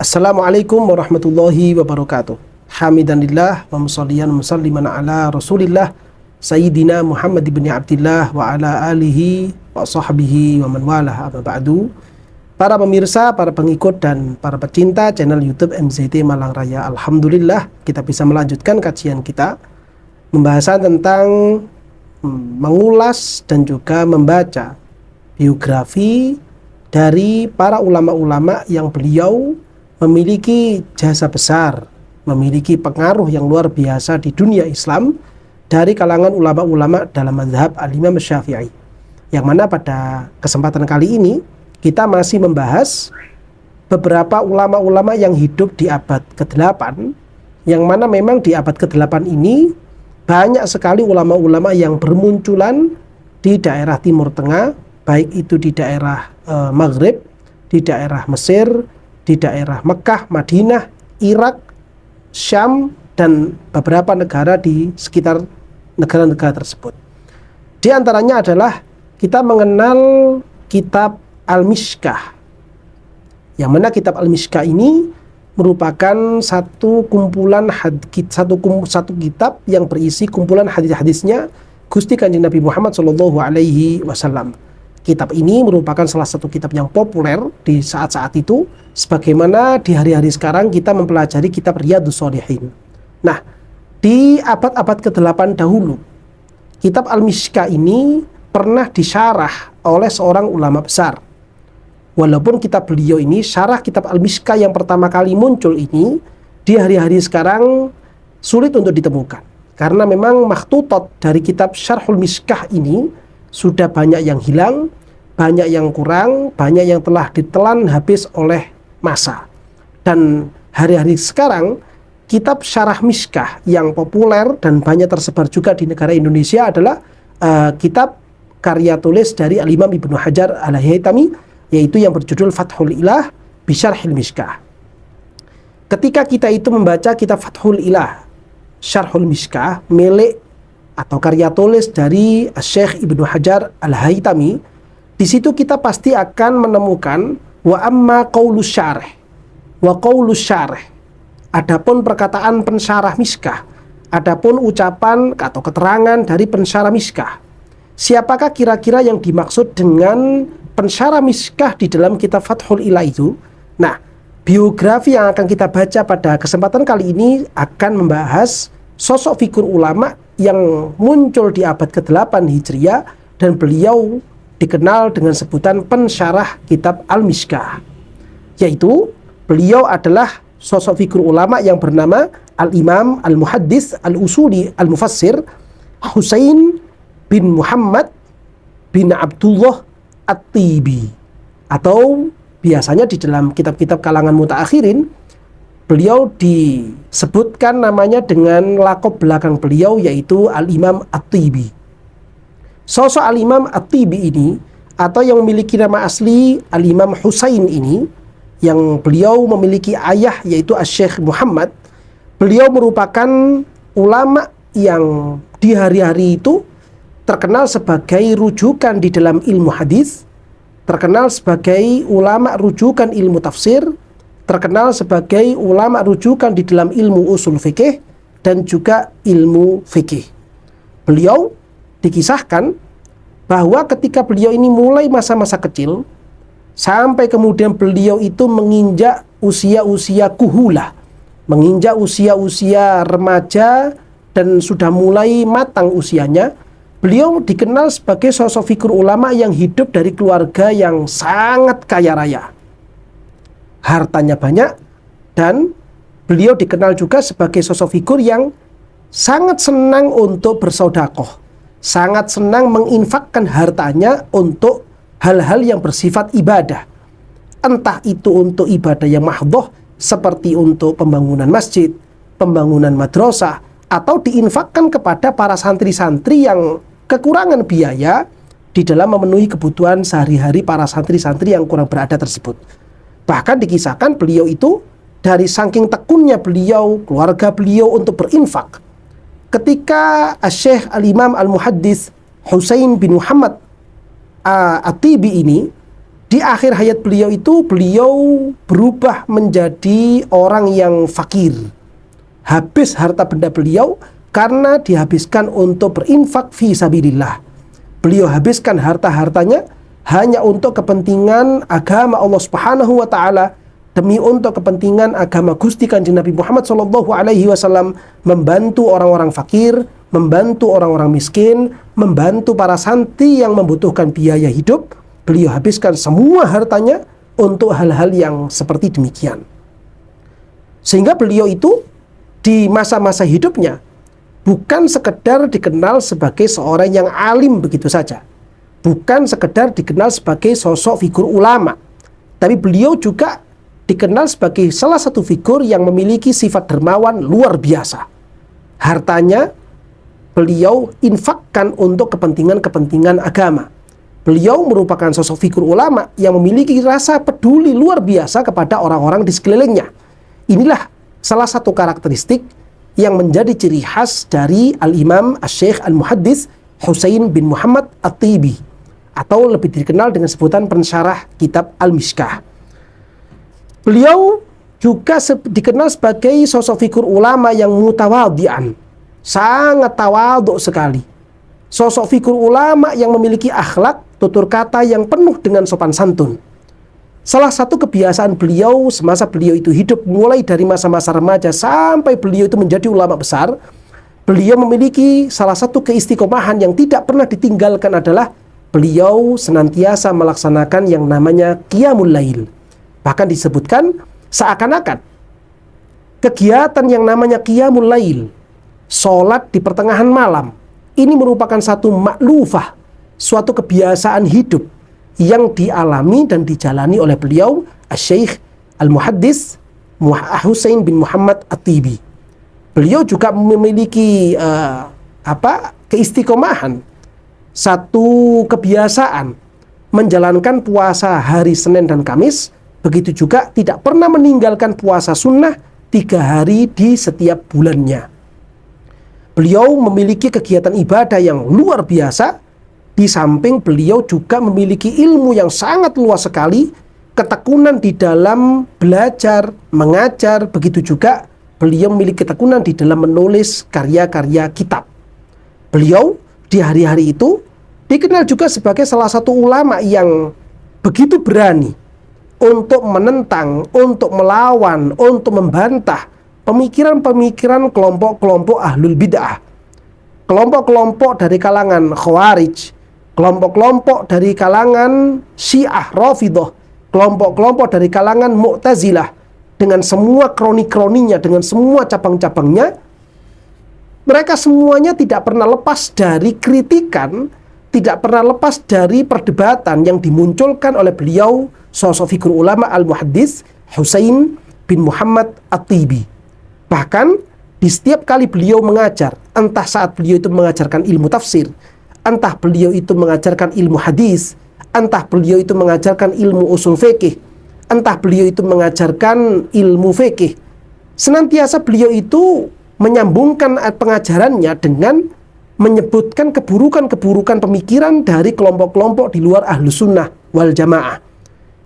Assalamualaikum warahmatullahi wabarakatuh. Hamidanillah wa musalliyan musalliman ala Rasulillah Sayyidina Muhammad ibn Abdillah wa ala alihi wa sahbihi wa man walah, amma ba'du. Para pemirsa, para pengikut dan para pecinta channel YouTube MZT Malang Raya, alhamdulillah kita bisa melanjutkan kajian kita pembahasan tentang mengulas dan juga membaca biografi dari para ulama-ulama yang beliau memiliki jasa besar, memiliki pengaruh yang luar biasa di dunia Islam dari kalangan ulama-ulama dalam mazhab al-Imam Syafi'i. Yang mana pada kesempatan kali ini kita masih membahas beberapa ulama-ulama yang hidup di abad ke-8, yang mana memang di abad ke-8 ini banyak sekali ulama-ulama yang bermunculan di daerah Timur Tengah, baik itu di daerah Maghrib, di daerah Mesir, di daerah Mekah, Madinah, Irak, Syam, dan beberapa negara di sekitar negara-negara tersebut. Di antaranya adalah kita mengenal kitab Al-Mishkah, yang mana kitab Al-Mishkah ini merupakan satu kitab yang berisi kumpulan hadis-hadisnya Gusti Kanjeng Nabi Muhammad SAW. Kitab ini merupakan salah satu kitab yang populer di saat-saat itu, sebagaimana di hari-hari sekarang kita mempelajari kitab Riyadhus Shalihin. Nah, di abad-abad ke-8 dahulu, kitab Al-Mishkah ini pernah disyarah oleh seorang ulama besar. Walaupun kitab beliau ini, syarah kitab Al-Mishkah yang pertama kali muncul ini, di hari-hari sekarang sulit untuk ditemukan. Karena memang makhtutot dari kitab Syarhul Mishkah ini sudah banyak yang hilang, banyak yang kurang, banyak yang telah ditelan habis oleh masa. Dan hari-hari sekarang kitab Syarah Mishkah yang populer dan banyak tersebar juga di negara Indonesia adalah kitab karya tulis dari Al-Imam Ibnu Hajar Al-Haytami, yaitu yang berjudul Fathul Ilah bi Syarhil Mishkah. Ketika kita itu membaca kitab Fathul Ilah Syarhul Mishkah milik atau karya tulis dari Syekh Ibnu Hajar Al-Haytami, di situ kita pasti akan menemukan wa amma qaulus syarih wa qaulus syarih. Adapun perkataan pensyarah Mishkah, adapun ucapan atau keterangan dari pensyarah Mishkah. Siapakah kira-kira yang dimaksud dengan pensyarah Mishkah di dalam kitab Fathul Ilah itu? Nah, biografi yang akan kita baca pada kesempatan kali ini akan membahas sosok figur ulama yang muncul di abad ke-8 Hijriah, dan beliau dikenal dengan sebutan pensyarah kitab Al-Mishkah, yaitu beliau adalah sosok figur ulama yang bernama Al-Imam Al-Muhaddis Al-Usuli Al-Mufassir Husain bin Muhammad bin Abdullah At-Tibi, atau biasanya di dalam kitab-kitab kalangan mutaakhirin beliau disebutkan namanya dengan lakop belakang beliau, yaitu Al-Imam At-Tibi. Sosok Al-Imam At-Tibi ini, atau yang memiliki nama asli Al-Imam Husain ini, yang beliau memiliki ayah yaitu Asy-Syaikh Muhammad, beliau merupakan ulama yang di hari-hari itu terkenal sebagai rujukan di dalam ilmu hadis, terkenal sebagai ulama rujukan ilmu tafsir, terkenal sebagai ulama rujukan di dalam ilmu usul fikih dan juga ilmu fikih. Beliau dikisahkan bahwa ketika beliau ini mulai masa-masa kecil sampai kemudian beliau itu menginjak usia-usia kuhulah, menginjak usia-usia remaja dan sudah mulai matang usianya, beliau dikenal sebagai sosok figur ulama yang hidup dari keluarga yang sangat kaya raya. Hartanya banyak, dan beliau dikenal juga sebagai sosok figur yang sangat senang untuk bersedekah, sangat senang menginfakkan hartanya untuk hal-hal yang bersifat ibadah, entah itu untuk ibadah yang mahdhah seperti untuk pembangunan masjid, pembangunan madrasah, atau diinfakkan kepada para santri-santri yang kekurangan biaya di dalam memenuhi kebutuhan sehari-hari para santri-santri yang kurang berada tersebut. Bahkan dikisahkan beliau itu dari saking tekunnya beliau, keluarga beliau untuk berinfak, ketika Syekh Al-Imam Al-Muhaddis Husain bin Muhammad At-Tibi ini Di akhir hayat beliau itu, beliau berubah menjadi orang yang fakir. Habis harta benda beliau karena dihabiskan untuk berinfak fi sabilillah. Beliau habiskan harta-hartanya hanya untuk kepentingan agama Allah Subhanahu wa taala, demi untuk kepentingan agama Gusti Kanjeng Nabi Muhammad sallallahu alaihi wasallam, membantu orang-orang fakir, membantu orang-orang miskin, membantu para santri yang membutuhkan biaya hidup. Beliau habiskan semua hartanya untuk hal-hal yang seperti demikian. Sehingga beliau itu di masa-masa hidupnya bukan sekedar dikenal sebagai seorang yang alim begitu saja, bukan sekedar dikenal sebagai sosok figur ulama, tapi beliau juga dikenal sebagai salah satu figur yang memiliki sifat dermawan luar biasa. Hartanya beliau infakkan untuk kepentingan-kepentingan agama. Beliau merupakan sosok figur ulama yang memiliki rasa peduli luar biasa kepada orang-orang di sekelilingnya. Inilah salah satu karakteristik yang menjadi ciri khas dari Al-Imam Asy-Syaikh Al-Muhaddits Husain bin Muhammad At-Tibi, atau lebih dikenal dengan sebutan pensyarah kitab Al-Mishkah. Beliau juga dikenal sebagai sosok figur ulama yang mutawadhi'an, sangat tawadhu sekali. Sosok figur ulama yang memiliki akhlak, tutur kata yang penuh dengan sopan santun. Salah satu kebiasaan beliau semasa beliau itu hidup, mulai dari masa-masa remaja sampai beliau itu menjadi ulama besar, beliau memiliki salah satu keistiqomahan yang tidak pernah ditinggalkan adalah beliau senantiasa melaksanakan yang namanya qiyamul lail. Bahkan disebutkan seakan-akan kegiatan yang namanya qiyamul lail, sholat di pertengahan malam, ini merupakan satu maklufah, suatu kebiasaan hidup yang dialami dan dijalani oleh beliau Asy-Syaikh Al-Muhaddits Husain bin Muhammad At-Tibi. Beliau juga memiliki keistiqomahan, satu kebiasaan menjalankan puasa hari Senin dan Kamis. Begitu juga tidak pernah meninggalkan puasa sunnah 3 hari di setiap bulannya. Beliau memiliki kegiatan ibadah yang luar biasa. Di samping beliau juga memiliki ilmu yang sangat luas sekali, ketekunan di dalam belajar, mengajar. Begitu juga beliau memiliki ketekunan di dalam menulis karya-karya kitab. Beliau di hari-hari itu dikenal juga sebagai salah satu ulama yang begitu berani untuk menentang, untuk melawan, untuk membantah pemikiran-pemikiran kelompok-kelompok ahlul bid'ah, kelompok-kelompok dari kalangan Khawarij, kelompok-kelompok dari kalangan Syiah Rafidhah, kelompok-kelompok dari kalangan Mu'tazilah, dengan semua kroni-kroninya, dengan semua cabang-cabangnya. Mereka semuanya tidak pernah lepas dari kritikan, tidak pernah lepas dari perdebatan yang dimunculkan oleh beliau, sosok figur ulama Al-Muhaddits Husain bin Muhammad At-Tibi. Bahkan di setiap kali beliau mengajar, entah saat beliau itu mengajarkan ilmu tafsir, entah beliau itu mengajarkan ilmu hadis, entah beliau itu mengajarkan ilmu usul fikih, entah beliau itu mengajarkan ilmu fikih, senantiasa beliau itu menyambungkan pengajarannya dengan menyebutkan keburukan-keburukan pemikiran dari kelompok-kelompok di luar Ahlus Sunnah wal Jamaah.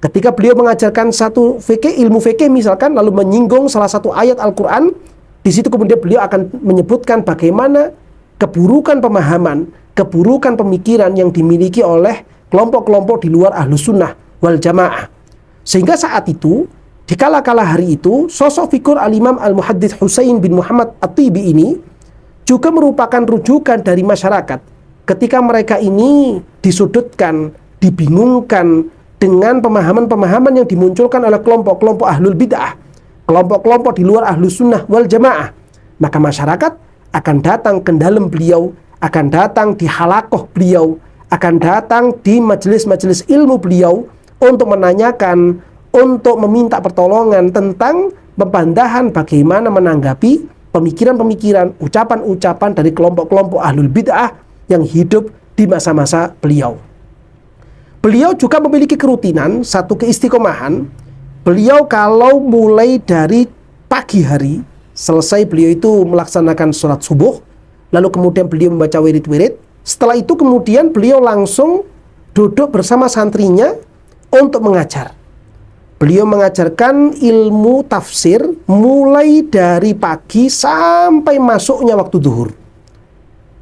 Ketika beliau mengajarkan satu fikih, ilmu fikih misalkan, lalu menyinggung salah satu ayat Al-Quran, di situ kemudian beliau akan menyebutkan bagaimana keburukan pemahaman, keburukan pemikiran yang dimiliki oleh kelompok-kelompok di luar Ahlus Sunnah wal Jamaah. Sehingga saat itu, di kala-kala hari itu, sosok figur Al-Imam Al-Muhaddits Husain bin Muhammad At-Tibi ini juga merupakan rujukan dari masyarakat ketika mereka ini disudutkan, dibingungkan dengan pemahaman-pemahaman yang dimunculkan oleh kelompok-kelompok ahlul bid'ah, kelompok-kelompok di luar Ahlus Sunnah wal Jamaah. Maka masyarakat akan datang ke dalam beliau, akan datang di halakoh beliau, akan datang di majelis-majelis ilmu beliau untuk menanyakan, untuk meminta pertolongan tentang pembantahan bagaimana menanggapi pemikiran-pemikiran, ucapan-ucapan dari kelompok-kelompok ahlul bid'ah yang hidup di masa-masa beliau. Beliau juga memiliki kerutinan, satu keistiqomahan. Beliau kalau mulai dari pagi hari, selesai beliau itu melaksanakan sholat subuh, lalu kemudian beliau membaca wirid-wirid. Setelah itu kemudian beliau langsung duduk bersama santrinya untuk mengajar. Beliau mengajarkan ilmu tafsir mulai dari pagi sampai masuknya waktu zuhur.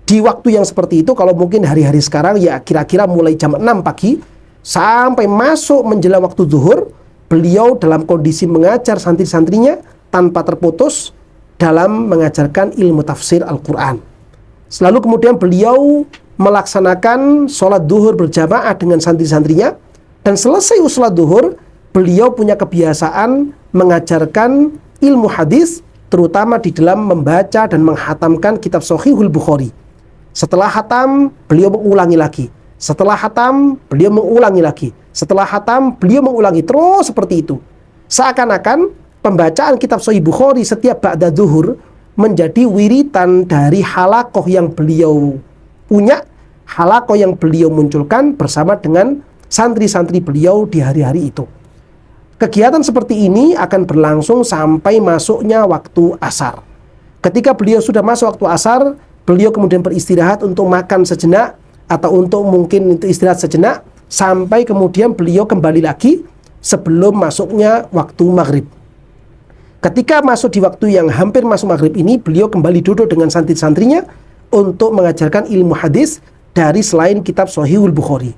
Di waktu yang seperti itu, kalau mungkin hari-hari sekarang ya kira-kira mulai jam 6 pagi sampai masuk menjelang waktu zuhur, beliau dalam kondisi mengajar santri-santrinya tanpa terputus dalam mengajarkan ilmu tafsir Al-Quran. Selalu kemudian beliau melaksanakan sholat zuhur berjamaah dengan santri-santrinya, dan selesai sholat zuhur beliau punya kebiasaan mengajarkan ilmu hadis, terutama di dalam membaca dan menghatamkan kitab Shahihul Bukhari. Setelah hatam, beliau mengulangi lagi. Setelah hatam, beliau mengulangi lagi. Setelah hatam, beliau mengulangi. Terus seperti itu. Seakan-akan pembacaan kitab Shahih Bukhari setiap ba'da zuhur menjadi wiritan dari halakoh yang beliau punya, halakoh yang beliau munculkan bersama dengan santri-santri beliau di hari-hari itu. Kegiatan seperti ini akan berlangsung sampai masuknya waktu asar. Ketika beliau sudah masuk waktu asar, beliau kemudian beristirahat untuk makan sejenak atau untuk mungkin itu istirahat sejenak, sampai kemudian beliau kembali lagi sebelum masuknya waktu maghrib. Ketika masuk di waktu yang hampir masuk maghrib ini, beliau kembali duduk dengan santri-santrinya untuk mengajarkan ilmu hadis dari selain kitab Shahihul Bukhari.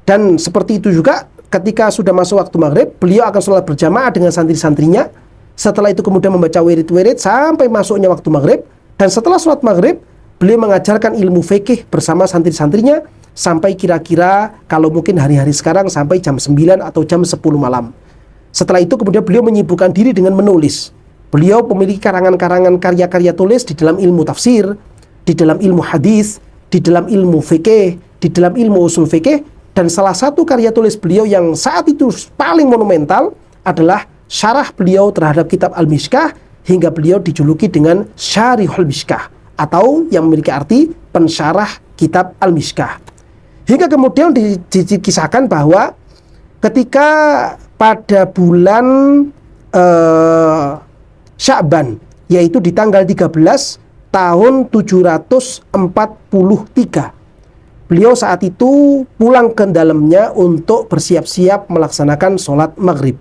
Dan seperti itu juga ketika sudah masuk waktu maghrib, beliau akan sholat berjamaah dengan santri-santrinya. Setelah itu kemudian membaca wirid-wirid sampai masuknya waktu maghrib. Dan setelah sholat maghrib, beliau mengajarkan ilmu fikih bersama santri-santrinya sampai kira-kira kalau mungkin hari-hari sekarang sampai jam 9 atau jam 10 malam. Setelah itu kemudian beliau menyibukkan diri dengan menulis. Beliau memiliki karangan-karangan karya-karya tulis di dalam ilmu tafsir, di dalam ilmu hadis, di dalam ilmu fikih, di dalam ilmu usul fikih. Dan salah satu karya tulis beliau yang saat itu paling monumental adalah syarah beliau terhadap kitab Al-Mishkah, hingga beliau dijuluki dengan Syarihul Mishkah, atau yang memiliki arti pensyarah kitab Al-Mishkah. Hingga kemudian dikisahkan bahwa ketika pada bulan Sya'ban, yaitu di tanggal 13 tahun 743, beliau saat itu pulang ke dalamnya untuk bersiap-siap melaksanakan sholat maghrib.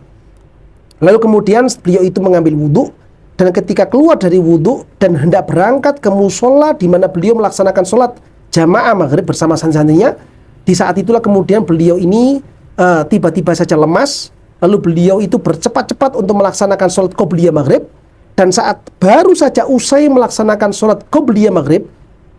Lalu kemudian beliau itu mengambil wudhu, dan ketika keluar dari wudhu dan hendak berangkat ke musola di mana beliau melaksanakan sholat jamaah maghrib bersama santrinya, di saat itulah kemudian beliau ini tiba-tiba saja lemas. Lalu beliau itu bercepat-cepat untuk melaksanakan sholat qobliyah maghrib, dan saat baru saja usai melaksanakan sholat qobliyah maghrib,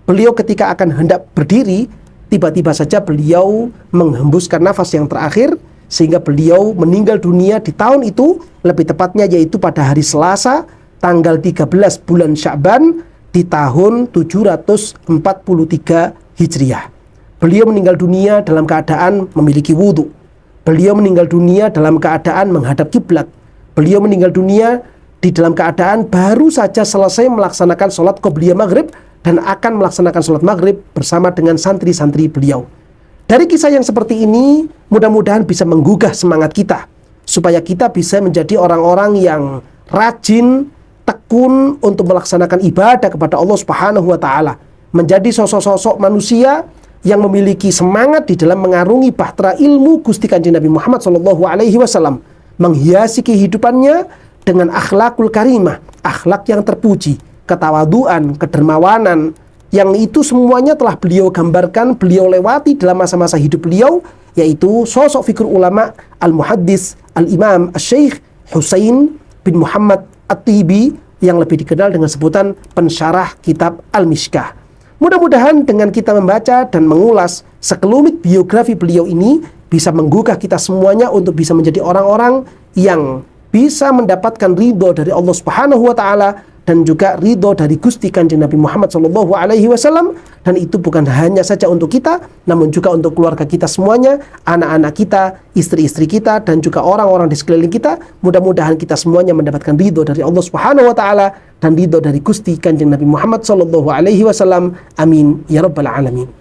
beliau ketika akan hendak berdiri, tiba-tiba saja beliau menghembuskan nafas yang terakhir, sehingga beliau meninggal dunia di tahun itu, lebih tepatnya yaitu pada hari Selasa tanggal 13 bulan Sya'ban di tahun 743 Hijriah. Beliau meninggal dunia dalam keadaan memiliki wudhu. Beliau meninggal dunia dalam keadaan menghadap kiblat. Beliau meninggal dunia di dalam keadaan baru saja selesai melaksanakan sholat qobliyah maghrib dan akan melaksanakan sholat maghrib bersama dengan santri-santri beliau. Dari kisah yang seperti ini, mudah-mudahan bisa menggugah semangat kita, supaya kita bisa menjadi orang-orang yang rajin, tekun untuk melaksanakan ibadah kepada Allah Subhanahu wa Ta'ala, menjadi sosok-sosok manusia yang memiliki semangat di dalam mengarungi bahtera ilmu Gusti Kanjeng Nabi Muhammad SAW, menghiasi kehidupannya dengan akhlakul karimah, akhlak yang terpuji, ketawaduan, kedermawanan, yang itu semuanya telah beliau gambarkan, beliau lewati dalam masa-masa hidup beliau, yaitu sosok figur ulama al-muhaddis al-imam al-syekh Husain bin Muhammad At-Tibi, yang lebih dikenal dengan sebutan pensyarah kitab Al-Mishkah. Mudah-mudahan dengan kita membaca dan mengulas sekelumit biografi beliau ini bisa menggugah kita semuanya untuk bisa menjadi orang-orang yang bisa mendapatkan ridho dari Allah Subhanahu wa Ta'ala, dan juga ridho dari Gusti Kanjeng Nabi Muhammad SAW. Dan itu bukan hanya saja untuk kita, namun juga untuk keluarga kita semuanya, anak-anak kita, istri-istri kita, dan juga orang-orang di sekeliling kita. Mudah-mudahan kita semuanya mendapatkan ridho dari Allah Subhanahu wa Ta'ala dan ridho dari Gusti Kanjeng Nabi Muhammad SAW. Amin ya rabbal alamin.